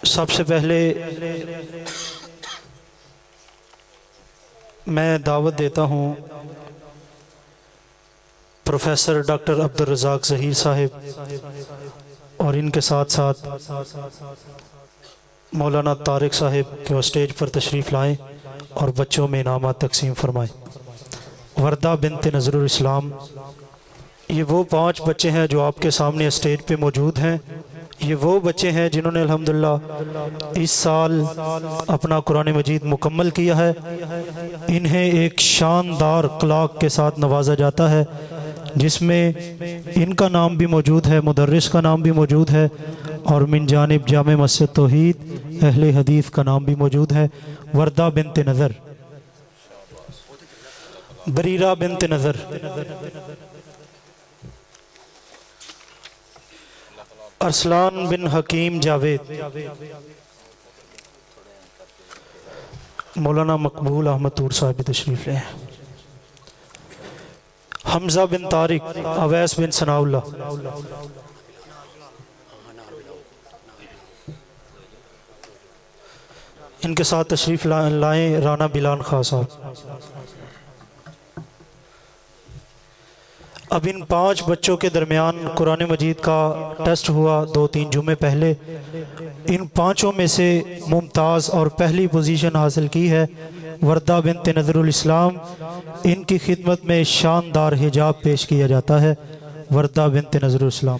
सबसे पहले मैं दावत देता हूँ प्रोफेसर डॉक्टर अब्दुल रज़ाक ज़हीर साहिब और इनके साथ साथ मौलाना तारिक साहिब के वो स्टेज पर तशरीफ़ लाएं और बच्चों में इनामात तकसीम फरमाएं। वर्दा बिनत नज़रुल इस्लाम, ये वो 5 बच्चे हैं जो आपके सामने स्टेज पे मौजूद हैं। ये वो बच्चे हैं जिन्होंने अल्हम्दुलिल्लाह इस साल अपना कुरान मजीद मुकम्मल किया है। इन्हें एक शानदार क्लाक के साथ नवाजा जाता है जिसमें इनका नाम भी मौजूद है, मुदर्रिस का नाम भी मौजूद है और मिन जानिब जामे मस्जिद तौहीद अहले हदीस का नाम भी मौजूद है। वर्दा बिनत नज़र, बरीरा बिनत नज़र, अरसलान बिन हकीम जावेद, मौलाना मकबूल अहमद तूर साहब भी तशरीफ़ ले, हमजा बिन तारिक, अवैस बिन सनाउल्ला, इनके साथ तशरीफ़ लाएं राना बिलाल खां साहब। अब इन 5 बच्चों के दरमियान कुरान मजीद का टेस्ट हुआ 2-3 जुमे पहले। इन 5 में से मुमताज़ और पहली पोजीशन हासिल की है वर्दा बिनत नज़रुल इस्लाम। इनकी खिदमत में शानदार हिजाब पेश किया जाता है। वर्दा बिनत नज़रुल इस्लाम।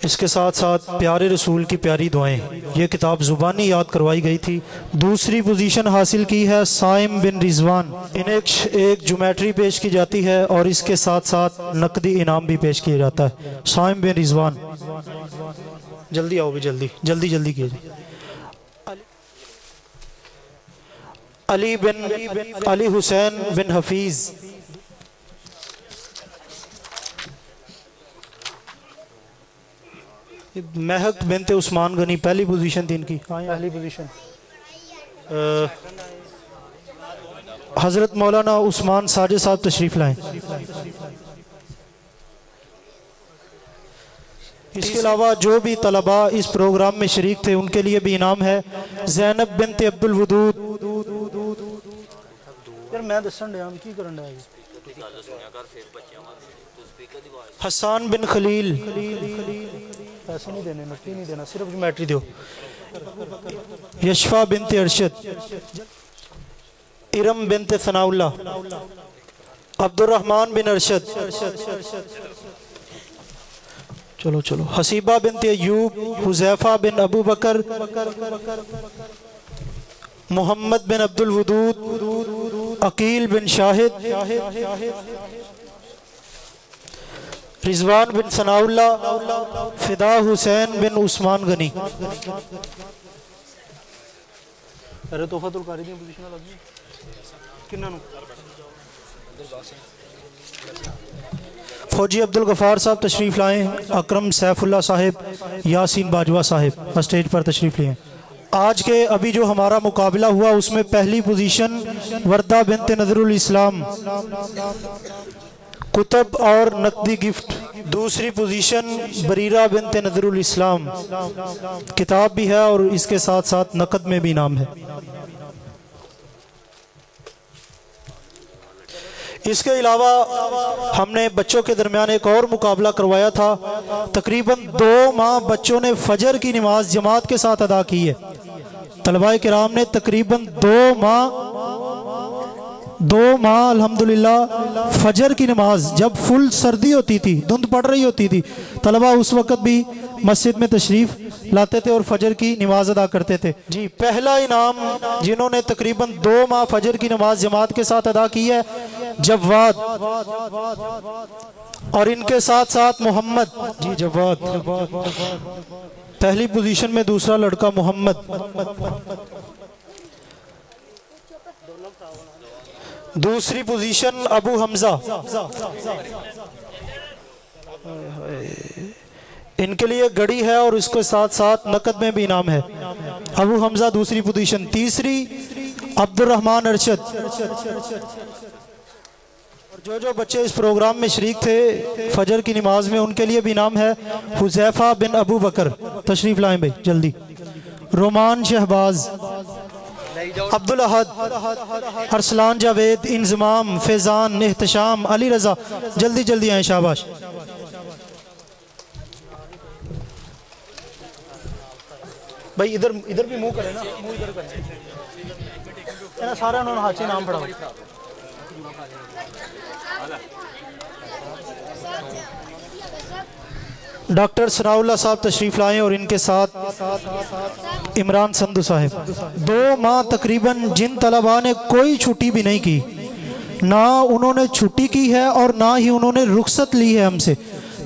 इसके साथ साथ प्यारे रसूल की प्यारी दुआएं, ये किताब ज़ुबानी याद करवाई गई थी। दूसरी पोजीशन हासिल की है साइम बिन रिजवान। इन्हें एक ज्योमेट्री पेश की जाती है और इसके साथ साथ नकदी इनाम भी पेश किया जाता है। साइम बिन रिजवान, जल्दी आओ भी, जल्दी जल्दी जल्दी कीजिए। अली हुसैन बिन हफीज़, महक बिनते उस्मान गनी, पहली पोजीशन थी इनकी, पहली पोजीशन। हज़रत मौलाना उस्मान साजिद साहब तशरीफ़ लाएं। इसके अलावा जो भी तलबा इस प्रोग्राम में शरीक थे उनके लिए भी इनाम है। ज़ैनब बिनते अब्दुल वदूद, यार मैं दसन डया की करन डया, हसन बिन खलील, पैसे नहीं देने, नकदी नहीं देना, सिर्फ ज्योमेट्री दो। यशफा बिनते अरशद, इरम बिनते सनाउल्ला, अब्दुर्रहमान बिन अरशद, चलो चलो, हसीबा बिनते अयूब, हुज़ैफा बिन अबू बकर, मोहम्मद बिन अब्दुल वदूद, अकील बिन शाहिद, रिजवान बिन सनाउल्ला, फिदा हुसैन बिन उस्मान गनी। अरे तोहफातुल कारी दी पोजीशन लगी किन्ना नु? फौजी अब्दुल गफार साहब तशरीफ़ लाएं। अकरम सैफुल्ला साहिब, यासीन बाजवा साहिब स्टेज पर तशरीफ़ लिए। आज के अभी जो हमारा मुकाबला हुआ उसमें पहली पोजीशन वर्दा बिनत नज़रुल इस्लाम, कुतब और नकदी गिफ्ट। दूसरी पोजीशन बरीरा बिनत नज़रुल इस्लाम, किताब भी है और इसके साथ साथ नकद में भी इनाम है। इसके अलावा हमने बच्चों के दरमियान एक और मुकाबला करवाया था। तकरीबन 2 माह बच्चों ने फजर की नमाज जमात के साथ अदा की है। तलबाए किराम ने तकरीबन 2 माह अल्हम्दुलिल्लाह फजर की नमाज, जब फुल सर्दी होती थी, धुंध पड़ रही होती थी, तलबा उस वक़्त भी मस्जिद में तशरीफ़ लाते थे और फजर की नमाज अदा करते थे। जी, पहला इनाम जिन्होंने तकरीबन 2 माह फजर की नमाज जमात के साथ अदा की है जवाद, और इनके साथ साथ मोहम्मद। जी जवाद पहली पोजीशन में, दूसरा लड़का मोहम्मद। दूसरी पोजीशन अबू हमजा, इनके लिए घड़ी है और इसके साथ साथ नकद में भी इनाम है। अबू हमजा दूसरी पोजीशन। तीसरी अब्दुर्रहमान अरशद। और जो बच्चे इस प्रोग्राम में शरीक थे फजर की नमाज में, उनके लिए भी इनाम है। हुज़ैफा बिन अबू बकर, तशरीफ़ लाएं भाई जल्दी। रोमान शहबाज, अब्दुल अहद, अरसलान जावेद, इंजमाम, फैजान, एहतशाम, अली रजा। जल्दी जल्दी आए, शाबाश। भाई इधर इधर भी मुंह करे ना, मुंह इधर करे ना, सारा उन्होंने हाथ से नाम पढ़ा। डॉक्टर सनाउल्लाह साहब तशरीफ़ लाएँ और इनके साथ इमरान संधू साहब। 2 माह तकरीबन जिन तलबा ने कोई छुट्टी भी नहीं की, ना उन्होंने छुट्टी की है और ना ही उन्होंने रुखसत ली है हमसे,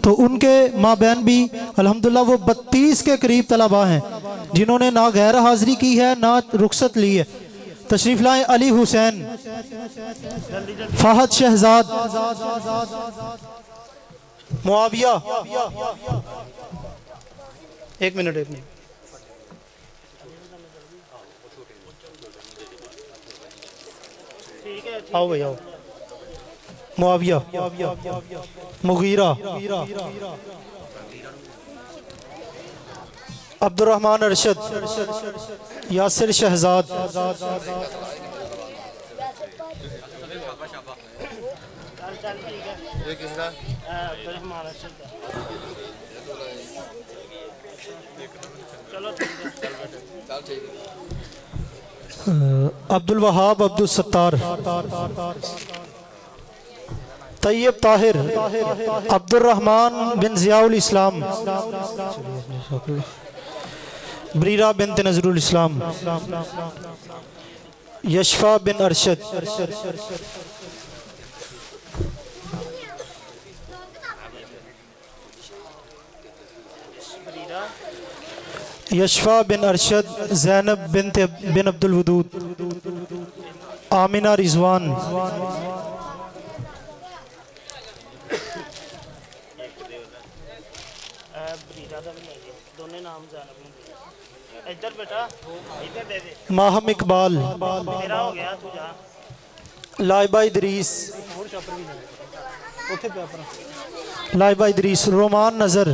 तो उनके माँ बहन भी अल्हम्दुलिल्लाह वो 32 के करीब तलबा हैं जिन्होंने ना गैर हाज़िरी की है ना रुखसत ली है। तशरीफ़ लाएँ। अली हुसैन, फ़हद शहजाद, मुआविया। एक मिनट आओ भाई आओ। मुआविया, मुगीरा, अब्दुर्रहमान अरशद, यासिर शहजाद, अब्दुल वहाब, अब्दुल सत्तार, तैयब ताहिर, अब्दुर्रहमान बिन ज़ियाउल इस्लाम, ब्रीरा बिनत नज़रुल इस्लाम, यशफा बिन अरशद, यशफा बिन अरशद, ज़ैनब बिन अब्दुल वदूद, आमिना रिजवान, माहम इकबाल, लाइबा इदरीस, लाइबा इदरीस, रोमान नज़र,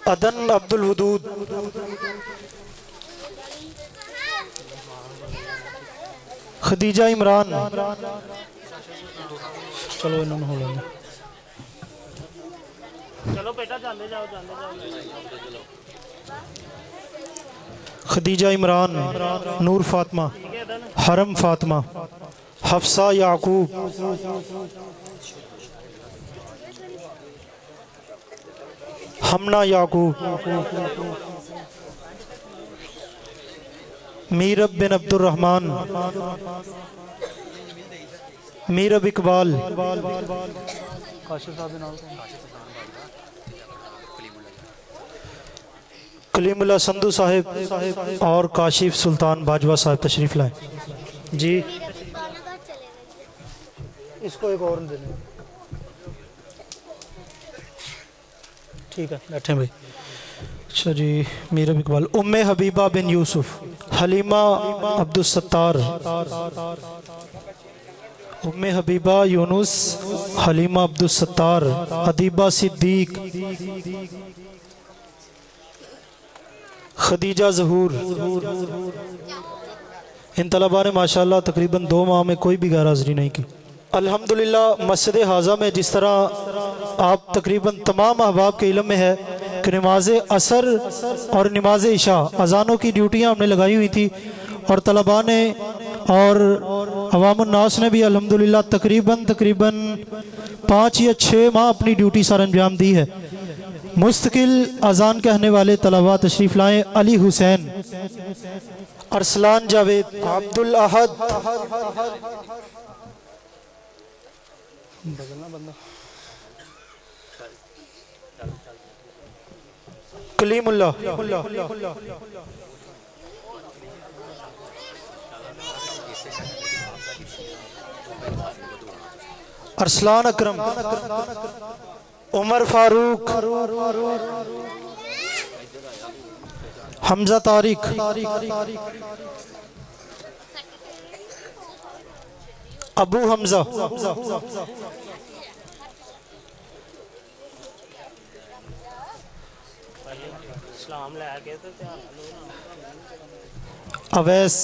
अदन अब्दुल वदूद, खदीजा इमरान। चलो इन्होंने हो लेंगे। चलो बेटा जाने जाओ, जाने जाओ। खदीजा इमरान, नूर फातिमा, हरम फातिमा, हफ्सा याकूब, हमना याकूब, मीरब बिन अब्दुर्रहमान, मीरब इकबाल, कलीमुल्लाह संधू साहिब और काशिफ सुल्तान बाजवा साहब तशरीफ़ लाए जी। इसको एक और दे दें। ठीक है, बैठे भाई। अच्छा जी, मीरब इकबाल, उम्मे हबीबा बिन यूसुफ, हलीमा अब्दुल सत्तार, उम्मे हबीबा यूनुस, हलीमा अब्दुल सत्तार, अदीबा सिद्दीक, खदीजा ज़हूर। इन तलबा ने माशाअल्लाह तकरीबन 2 माह में कोई भी गैर हाज़िरी नहीं की। अल्हम्दुलिल्लाह मस्जिद हाज़ा में जिस तरह आप तकरीबन तमाम अहबाब के इल्म में है कि नमाज असर और नमाज इशा अजानों की ड्यूटियाँ हमने लगाई हुई थी और तलबा ने और अवामुन्नास ने भी अल्हम्दुलिल्लाह तकरीबन 5 या 6 माह अपनी ड्यूटी सर अंजाम दी है। मुस्तकिल अजान कहने वाले तलबा तशरीफ़ लाएँ। अली हुसैन, अरसलान जावेद, अब्दुल अहद, कलीमुल्लाह, अरसलान अकरम, उमर फारूक, हमजा तारिक, अबू हमजा, अवैस,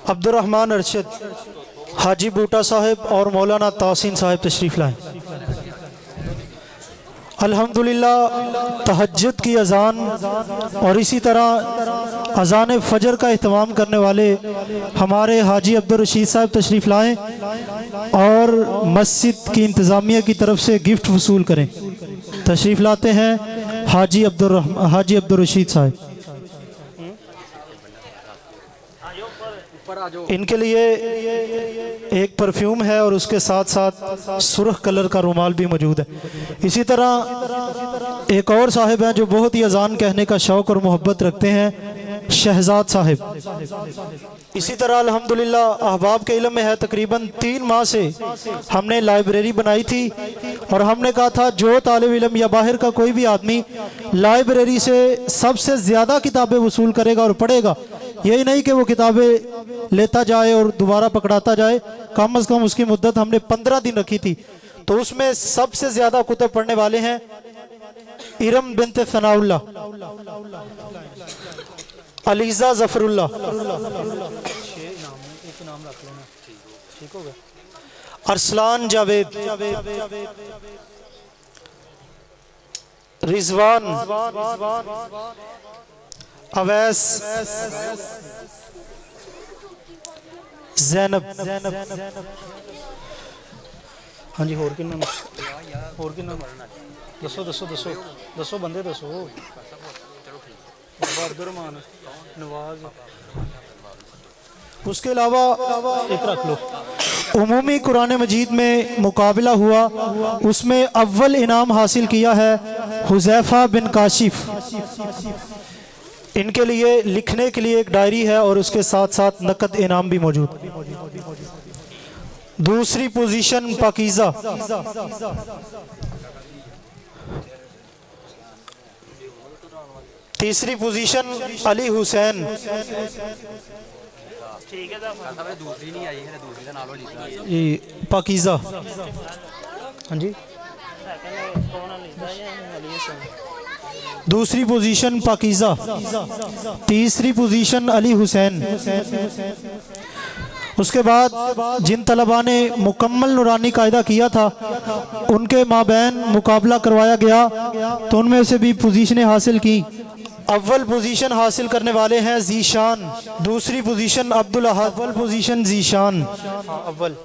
अब्दुर रहमान अरशद, हाजी बूटा साहिब और मौलाना तासीन साहिब तशरीफ़ लाएँ। अल्हम्दुलिल्लाह तहज्जुद की अज़ान और इसी तरह अज़ान फ़जर का एहतमाम करने वाले हमारे हाजी अब्दुल रशीद साहब तशरीफ़ लाएँ और मस्जिद की इंतज़ामिया की तरफ से गिफ्ट वसूल करें। तशरीफ़ लाते हैं हाजी अब्दुल रशीद साहब। इनके लिए एक परफ्यूम है और उसके साथ साथ सुर्ख कलर का रुमाल भी मौजूद है। इसी तरह एक और साहिब हैं जो बहुत ही अजान कहने का शौक़ और मोहब्बत रखते हैं, शहजाद साहिब। इसी तरह अल्हम्दुलिल्लाह अहबाब के इल्म में है, तकरीबन 3 माह से हमने लाइब्रेरी बनाई थी और हमने कहा था जो तालिब इल्म या बाहर का कोई भी आदमी लाइब्रेरी से सबसे ज़्यादा किताबें वसूल करेगा और पढ़ेगा, यही नहीं कि वो किताबें लेता जाए और दोबारा पकड़ाता जाए, कम से कम उसकी मुद्दत हमने 15 दिन रखी थी। तो उसमें सबसे ज़्यादा कुतुब पढ़ने वाले हैं इरम बिन्त सनाउल्लाह, अलीज़ा ज़फ़रुल्लाह, अरसलान जावेद, रिजवान, अवैस, ज़ैनब। हाँ जी, होर किन्ना दसो दसो दसो दसो बंदे दसो। अब्दुर्रहमान, नवाज, उसके अलावा एक रख लो। उमूमी कुरान मजीद में मुकाबला हुआ, उसमें अव्वल इनाम हासिल किया है हुज़ैफा बिन काशिफ। इनके लिए लिखने के लिए एक डायरी है और उसके साथ साथ नकद इनाम भी मौजूद। दूसरी पोजीशन पाकीज़ा, तीसरी पोजीशन अली हुसैन, पाकीज़ा। हाँ जी, दूसरी पोजीशन पाकीज़ा, तीसरी पोजीशन अली हुसैन। उसके बाद जिन तलबा ने मुकम्मल नूरानी कायदा किया था उनके माबैन मुकाबला करवाया गया, तो उनमें से भी पोजीशनें हासिल की। अव्वल पोजीशन हासिल करने वाले हैं जीशान, दूसरी पोजीशन अब्दुल अहद, अव्वल पोजीशन जीशान, अव्वल,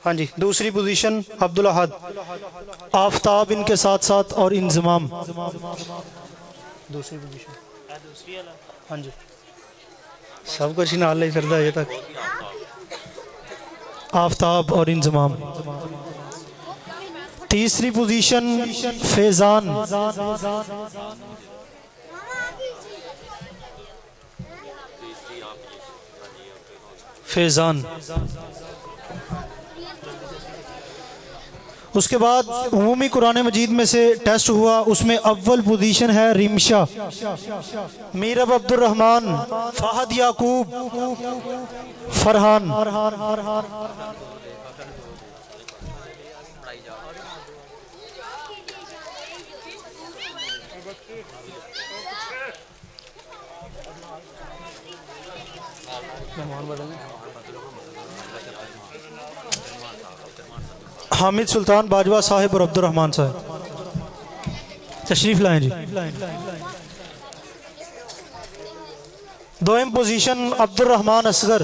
हाँ जी, दूसरी पोजीशन अब्दुल अहद, आफ्ताब इनके साथ साथ और इंजमाम दूसरी पोजीशन। हाँ जी, सब कुछ ही नाल फिर अजे तक, आफ्ताब और इंजमाम। तीसरी पोजीशन फैजान, फैजान। उसके बाद उमूमी कुरान मजीद में से टेस्ट हुआ, उसमें अव्वल पोजीशन है रिमशा, मीरब अब्दुल रहमान, फहद याकूब, फरहान। हामिद सुल्तान बाजवा साहिब और अब्दुल रहमान साहिब तशरीफ लाएं जी। दोम पोजीशन अब्दुल रहमान असगर,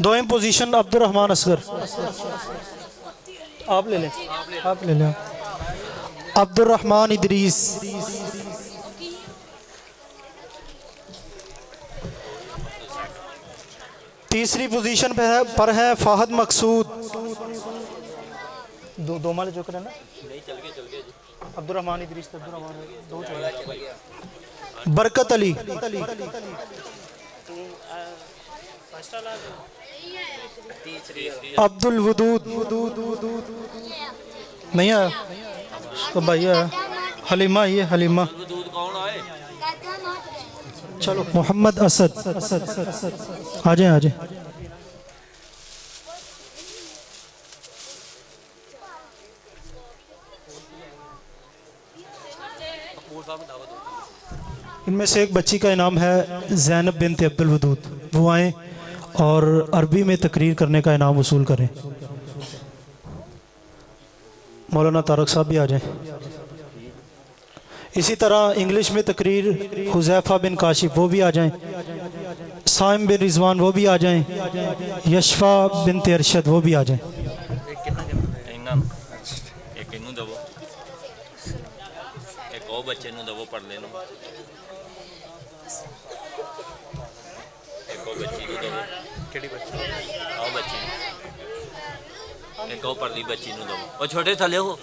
दोम पोजीशन अब्दुल रहमान असगर। आप ले लें, आप ले लें। अब्दुल रहमान इदरीस, तीसरी पोजीशन पर है फहद मकसूद, दो माले जो करें ना, अब्दुल रहमान इदरीस, दो चाहिए। बरकत अली, अब्दुल वदूद नहीं आया, उसका भाई आया हलीमा, ये हलीमा। दूध कौन आए? चलो मोहम्मद असद, आ जाए आ जाए। इनमें से एक बच्ची का इनाम है ज़ैनब बिनत अब्दुल वदूद, वो आएँ और अरबी में तकरीर करने का इनाम वसूल करें। मौलाना तारक साहब भी आ जाएं। इसी तरह इंग्लिश में तकरीर हुज़ैफ़ा बिन काशिफ वो भी आ जाएं, साइम बिन रिजवान वो भी आ जाएं, यशफा बिनत अरशद वो भी आ जाएं। एक इनू दवो, एक और बच्चे नू दवो पढ़ लेनो, एक और बच्ची नू दवो। केड़ी बच्ची? आओ बच्ची, एक और पढ़ ली बच्ची नू दवो। और छोटे थले हो